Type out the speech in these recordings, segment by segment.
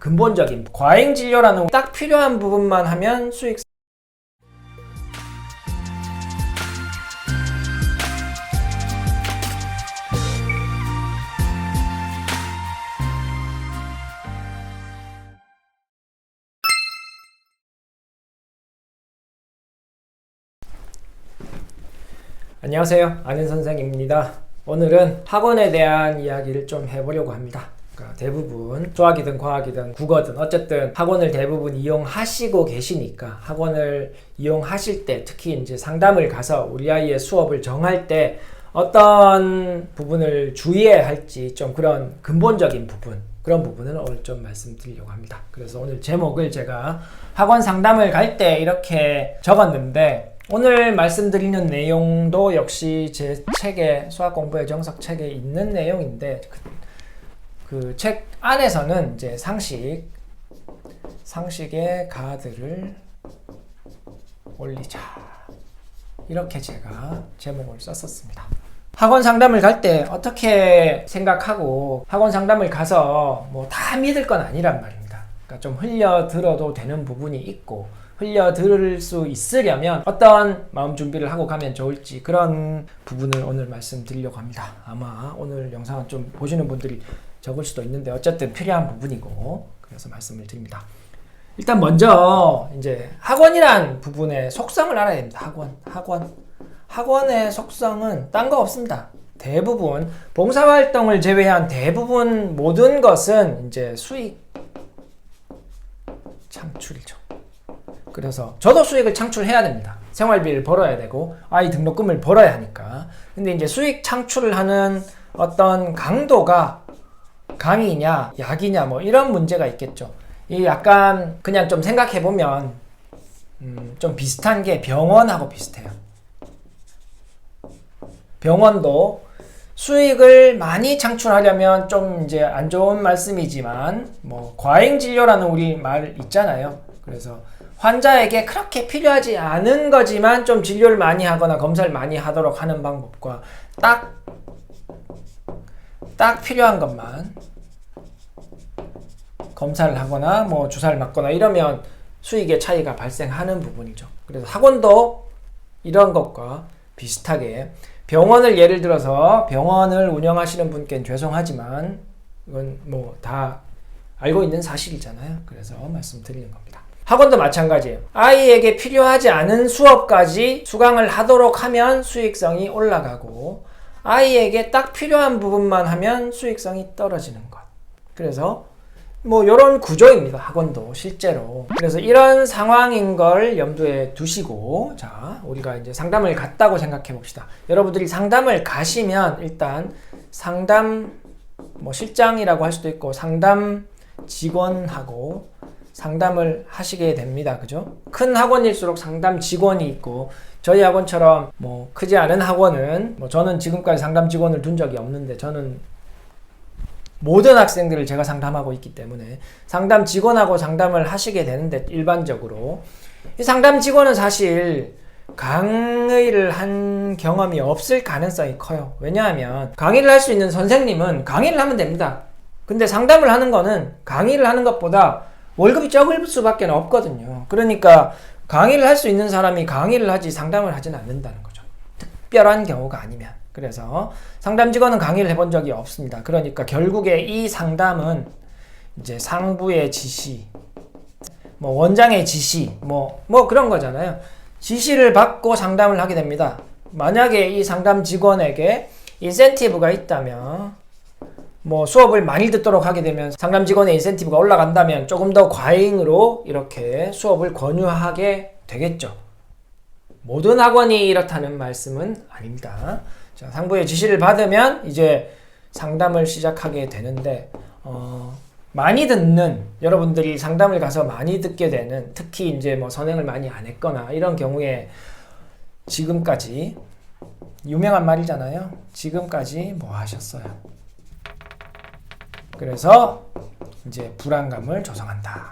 근본적인 과잉 진료라는 딱 필요한 부분만 하면 수익. 안녕하세요, 아는 선생입니다. 오늘은 학원에 대한 이야기를 좀 해보려고 합니다. 그러니까 대부분 수학이든 과학이든 국어든 어쨌든 학원을 대부분 이용하시고 계시니까 학원을 이용하실 때 특히 이제 상담을 가서 우리 아이의 수업을 정할 때 어떤 부분을 주의해야 할지 좀 그런 근본적인 부분, 그런 부분을 오늘 좀 말씀드리려고 합니다. 그래서 오늘 제목을 제가 학원 상담을 갈 때 이렇게 적었는데, 오늘 말씀드리는 내용도 역시 제 책에, 수학공부의 정석 책에 있는 내용인데, 그 책 안에서는 이제 상식의 가드를 올리자, 이렇게 제가 제목을 썼었습니다. 학원 상담을 갈 때 어떻게 생각하고 학원 상담을 가서 뭐 다 믿을 건 아니란 말입니다. 그러니까 좀 흘려들어도 되는 부분이 있고, 흘려들을 수 있으려면 어떤 마음 준비를 하고 가면 좋을지, 그런 부분을 오늘 말씀드리려고 합니다. 아마 오늘 영상은 좀 보시는 분들이 적을 수도 있는데 어쨌든 필요한 부분이고, 그래서 말씀을 드립니다. 일단 먼저 이제 학원이란 부분의 속성을 알아야 됩니다. 학원의 속성은 딴 거 없습니다. 대부분 봉사활동을 제외한 대부분 모든 것은 이제 수익 창출이죠. 그래서 저도 수익을 창출해야 됩니다. 생활비를 벌어야 되고 아이 등록금을 벌어야 하니까. 근데 이제 수익 창출을 하는 어떤 강도가 강이냐 약이냐 뭐 이런 문제가 있겠죠. 이 약간 그냥 좀 생각해 보면 좀 비슷한 게 병원하고 비슷해요. 병원도 수익을 많이 창출하려면 좀 이제 안 좋은 말씀이지만 뭐 과잉 진료라는 우리 말 있잖아요. 그래서 환자에게 그렇게 필요하지 않은 거지만 좀 진료를 많이 하거나 검사를 많이 하도록 하는 방법과 딱 필요한 것만 검사를 하거나 뭐 주사를 맞거나 이러면 수익의 차이가 발생하는 부분이죠. 그래서 학원도 이런 것과 비슷하게 병원을 예를 들어서 병원을 운영하시는 분께는 죄송하지만 이건 뭐 다 알고 있는 사실이잖아요. 그래서 말씀드리는 겁니다. 학원도 마찬가지예요. 아이에게 필요하지 않은 수업까지 수강을 하도록 하면 수익성이 올라가고, 아이에게 딱 필요한 부분만 하면 수익성이 떨어지는 것. 그래서 뭐 이런 구조입니다. 학원도 실제로. 그래서 이런 상황인 걸 염두에 두시고, 자, 우리가 이제 상담을 갔다고 생각해 봅시다. 여러분들이 상담을 가시면 일단 상담 뭐 실장이라고 할 수도 있고 상담 직원하고 상담을 하시게 됩니다. 그죠? 큰 학원일수록 상담 직원이 있고, 저희 학원처럼 뭐 크지 않은 학원은 뭐 저는 지금까지 상담 직원을 둔 적이 없는데, 저는 모든 학생들을 제가 상담하고 있기 때문에 상담 직원하고 상담을 하시게 되는데, 일반적으로 이 상담 직원은 사실 강의를 한 경험이 없을 가능성이 커요. 왜냐하면 강의를 할 수 있는 선생님은 강의를 하면 됩니다. 근데 상담을 하는 거는 강의를 하는 것보다 월급이 적을 수밖에 없거든요. 그러니까 강의를 할 수 있는 사람이 강의를 하지 상담을 하지는 않는다는 거죠. 특별한 경우가 아니면. 그래서 상담 직원은 강의를 해본 적이 없습니다. 그러니까 결국에 이 상담은 이제 상부의 지시, 뭐 원장의 지시, 뭐 그런 거잖아요. 지시를 받고 상담을 하게 됩니다. 만약에 이 상담 직원에게 인센티브가 있다면, 뭐 수업을 많이 듣도록 하게 되면 상담 직원의 인센티브가 올라간다면 조금 더 과잉으로 이렇게 수업을 권유하게 되겠죠. 모든 학원이 이렇다는 말씀은 아닙니다. 자, 상부의 지시를 받으면 이제 상담을 시작하게 되는데, 많이 듣는, 여러분들이 상담을 가서 많이 듣게 되는, 특히 이제 뭐 선행을 많이 안 했거나 이런 경우에 지금까지, 유명한 말이잖아요. 지금까지 뭐 하셨어요? 그래서 이제 불안감을 조성한다.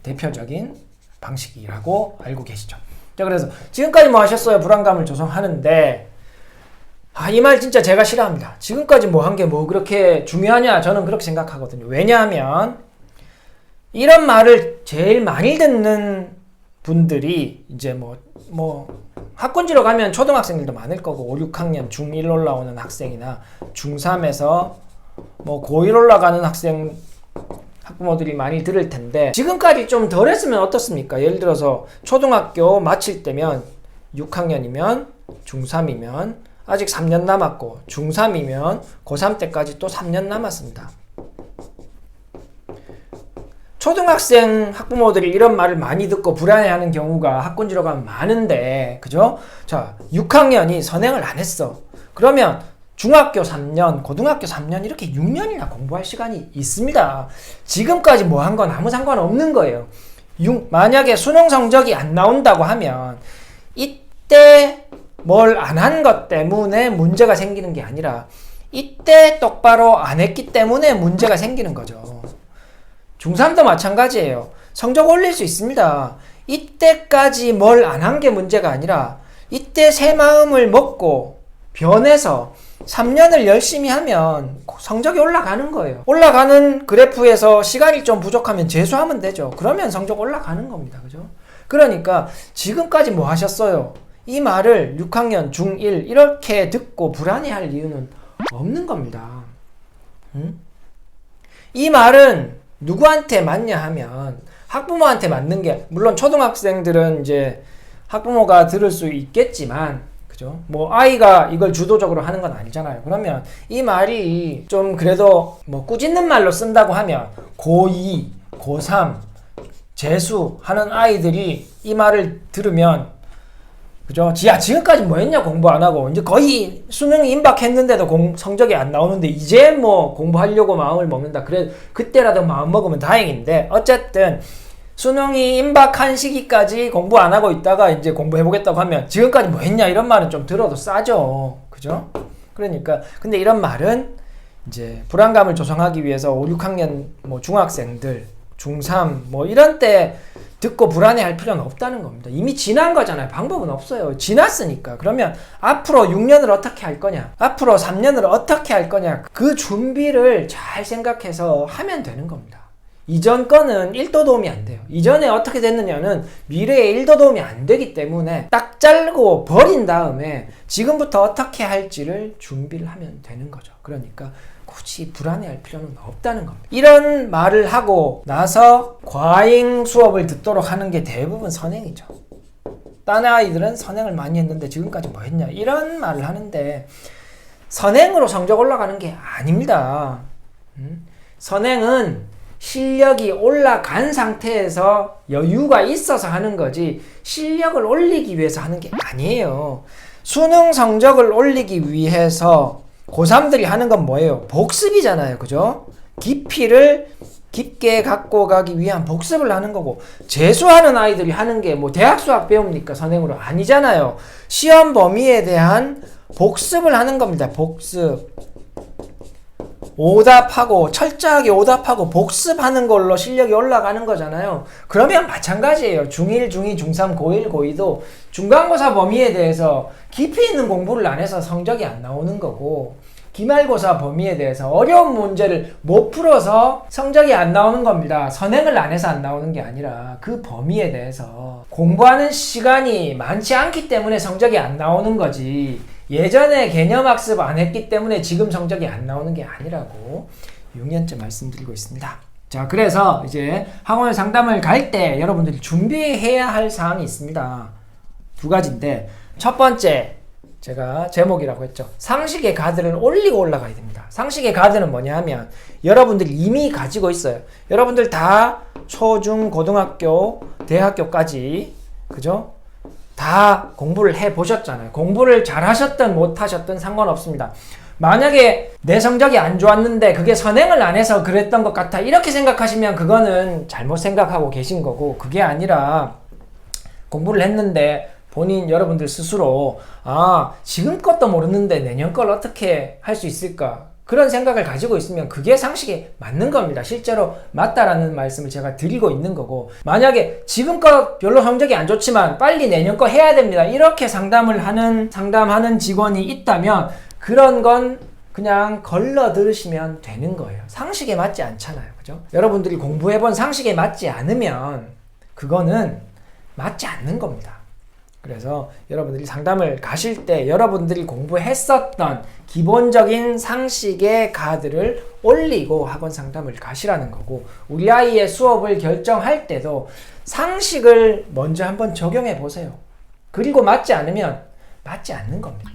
대표적인 방식이라고 알고 계시죠. 자, 그래서 지금까지 뭐 하셨어요? 불안감을 조성하는데, 이 말 진짜 제가 싫어합니다. 지금까지 뭐 한 게 뭐 그렇게 중요하냐? 저는 그렇게 생각하거든요. 왜냐하면 이런 말을 제일 많이 듣는 분들이 이제 학군지로 가면 초등학생들도 많을 거고 5, 6학년 중1 올라오는 학생이나 중3에서 고1 올라가는 학부모들이 많이 들을 텐데 지금까지 좀 덜 했으면 어떻습니까? 예를 들어서 초등학교 마칠 때면 6학년이면 중3이면 아직 3년 남았고 중3이면 고3 때까지 또 3년 남았습니다. 초등학생 학부모들이 이런 말을 많이 듣고 불안해하는 경우가 학군지로 가면 많은데, 그죠? 자, 6학년이 선행을 안 했어. 그러면 중학교 3년, 고등학교 3년 이렇게 6년이나 공부할 시간이 있습니다. 지금까지 뭐 한 건 아무 상관없는 거예요. 만약에 수능 성적이 안 나온다고 하면 이때 뭘 안 한 것 때문에 문제가 생기는 게 아니라 이때 똑바로 안 했기 때문에 문제가 생기는 거죠. 중3도 마찬가지예요. 성적 올릴 수 있습니다. 이때까지 뭘 안 한 게 문제가 아니라 이때 새 마음을 먹고 변해서 3년을 열심히 하면 성적이 올라가는 거예요. 올라가는 그래프에서 시간이 좀 부족하면 재수하면 되죠. 그러면 성적 올라가는 겁니다. 그죠? 그러니까 지금까지 뭐 하셨어요? 이 말을 6학년, 중1 이렇게 듣고 불안해할 이유는 없는 겁니다. 이 말은 누구한테 맞냐 하면 학부모한테 맞는 게, 물론 초등학생들은 이제 학부모가 들을 수 있겠지만, 그죠? 아이가 이걸 주도적으로 하는 건 아니잖아요. 그러면 이 말이 좀 그래도 꾸짖는 말로 쓴다고 하면 고2, 고3 재수하는 아이들이 이 말을 들으면, 그죠? 지금까지 뭐 했냐, 공부 안 하고. 이제 거의 수능이 임박했는데도 성적이 안 나오는데, 이제 공부하려고 마음을 먹는다. 그래, 그때라도 마음 먹으면 다행인데, 어쨌든, 수능이 임박한 시기까지 공부 안 하고 있다가 이제 공부해보겠다고 하면, 지금까지 뭐 했냐, 이런 말은 좀 들어도 싸죠. 그죠? 그러니까, 근데 이런 말은, 이제, 불안감을 조성하기 위해서 5, 6학년 중학생들, 중3, 이런 때, 듣고 불안해할 필요는 없다는 겁니다. 이미 지난 거잖아요. 방법은 없어요. 지났으니까. 그러면 앞으로 6년을 어떻게 할 거냐? 앞으로 3년을 어떻게 할 거냐? 그 준비를 잘 생각해서 하면 되는 겁니다. 이전 거는 1도 도움이 안 돼요. 이전에 어떻게 됐느냐는 미래에 1도 도움이 안 되기 때문에 딱 자르고 버린 다음에 지금부터 어떻게 할지를 준비를 하면 되는 거죠. 그러니까 굳이 불안해할 필요는 없다는 겁니다. 이런 말을 하고 나서 과잉 수업을 듣도록 하는 게 대부분 선행이죠. 딴 아이들은 선행을 많이 했는데 지금까지 뭐 했냐, 이런 말을 하는데 선행으로 성적 올라가는 게 아닙니다. 선행은 실력이 올라간 상태에서 여유가 있어서 하는 거지 실력을 올리기 위해서 하는 게 아니에요. 수능 성적을 올리기 위해서 고3들이 하는 건 뭐예요? 복습이잖아요. 그죠? 깊이를 깊게 갖고 가기 위한 복습을 하는 거고, 재수하는 아이들이 하는 게 대학 수학 배웁니까? 선행으로 아니잖아요. 시험 범위에 대한 복습을 하는 겁니다. 복습. 오답하고 철저하게 오답하고 복습하는 걸로 실력이 올라가는 거잖아요. 그러면 마찬가지예요. 중1, 중2, 중3, 고1, 고2도 중간고사 범위에 대해서 깊이 있는 공부를 안 해서 성적이 안 나오는 거고, 기말고사 범위에 대해서 어려운 문제를 못 풀어서 성적이 안 나오는 겁니다. 선행을 안 해서 안 나오는 게 아니라 그 범위에 대해서 공부하는 시간이 많지 않기 때문에 성적이 안 나오는 거지, 예전에 개념학습 안 했기 때문에 지금 성적이 안 나오는 게 아니라고 6년째 말씀드리고 있습니다. 자, 그래서 이제 학원 상담을 갈 때 여러분들이 준비해야 할 사항이 있습니다. 두 가지인데, 첫 번째, 제가 제목이라고 했죠. 상식의 가드를 올리고 올라가야 됩니다. 상식의 가드는 뭐냐 하면 여러분들이 이미 가지고 있어요. 여러분들 다 초, 중, 고등학교, 대학교까지, 그죠? 다 공부를 해보셨잖아요. 공부를 잘 하셨든 못 하셨든 상관없습니다. 만약에 내 성적이 안 좋았는데 그게 선행을 안 해서 그랬던 것 같아, 이렇게 생각하시면 그거는 잘못 생각하고 계신 거고, 그게 아니라 공부를 했는데 여러분들 스스로 지금 것도 모르는데 내년 걸 어떻게 할 수 있을까, 그런 생각을 가지고 있으면 그게 상식에 맞는 겁니다. 실제로 맞다라는 말씀을 제가 드리고 있는 거고, 만약에 지금 거 별로 성적이 안 좋지만 빨리 내년 거 해야 됩니다, 이렇게 상담하는 직원이 있다면 그런 건 그냥 걸러 들으시면 되는 거예요. 상식에 맞지 않잖아요. 그죠? 여러분들이 공부해본 상식에 맞지 않으면 그거는 맞지 않는 겁니다. 그래서 여러분들이 상담을 가실 때 여러분들이 공부했었던 기본적인 상식의 가드를 올리고 학원 상담을 가시라는 거고, 우리 아이의 수업을 결정할 때도 상식을 먼저 한번 적용해 보세요. 그리고 맞지 않으면 맞지 않는 겁니다.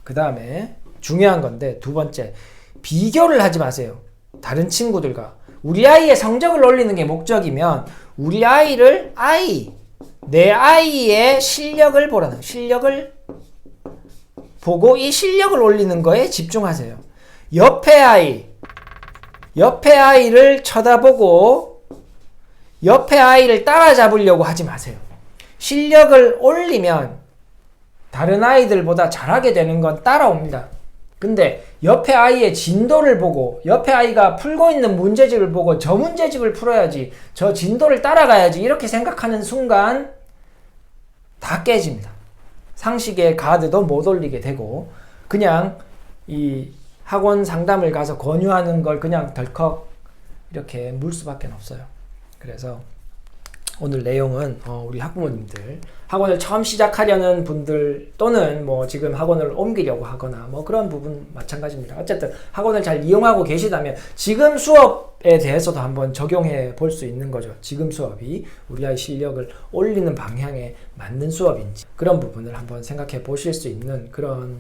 그 다음에 중요한 건데, 두 번째, 비교를 하지 마세요. 다른 친구들과. 우리 아이의 성적을 올리는 게 목적이면 우리 아이를 내 아이의 실력을 보라는, 실력을 보고 이 실력을 올리는 거에 집중하세요. 옆에 아이를 쳐다보고 옆에 아이를 따라잡으려고 하지 마세요. 실력을 올리면 다른 아이들보다 잘하게 되는 건 따라옵니다. 근데 옆에 아이의 진도를 보고, 옆에 아이가 풀고 있는 문제집을 보고 저 문제집을 풀어야지, 저 진도를 따라가야지 이렇게 생각하는 순간 다 깨집니다. 상식의 가드도 못 올리게 되고, 그냥 이 학원 상담을 가서 권유하는 걸 그냥 덜컥 이렇게 물 수밖에 없어요. 그래서 오늘 내용은 우리 학부모님들, 학원을 처음 시작하려는 분들 또는 뭐 지금 학원을 옮기려고 하거나 뭐 그런 부분 마찬가지입니다. 어쨌든 학원을 잘 이용하고 계시다면 지금 수업에 대해서도 한번 적용해 볼 수 있는 거죠. 지금 수업이 우리 아이 실력을 올리는 방향에 맞는 수업인지 그런 부분을 한번 생각해 보실 수 있는 그런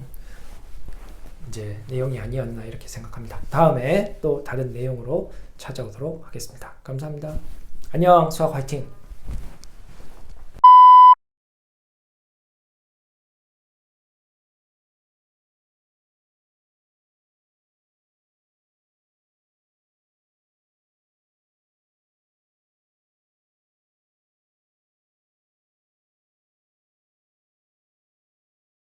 이제 내용이 아니었나 이렇게 생각합니다. 다음에 또 다른 내용으로 찾아오도록 하겠습니다. 감사합니다. 안녕, 수학 화이팅!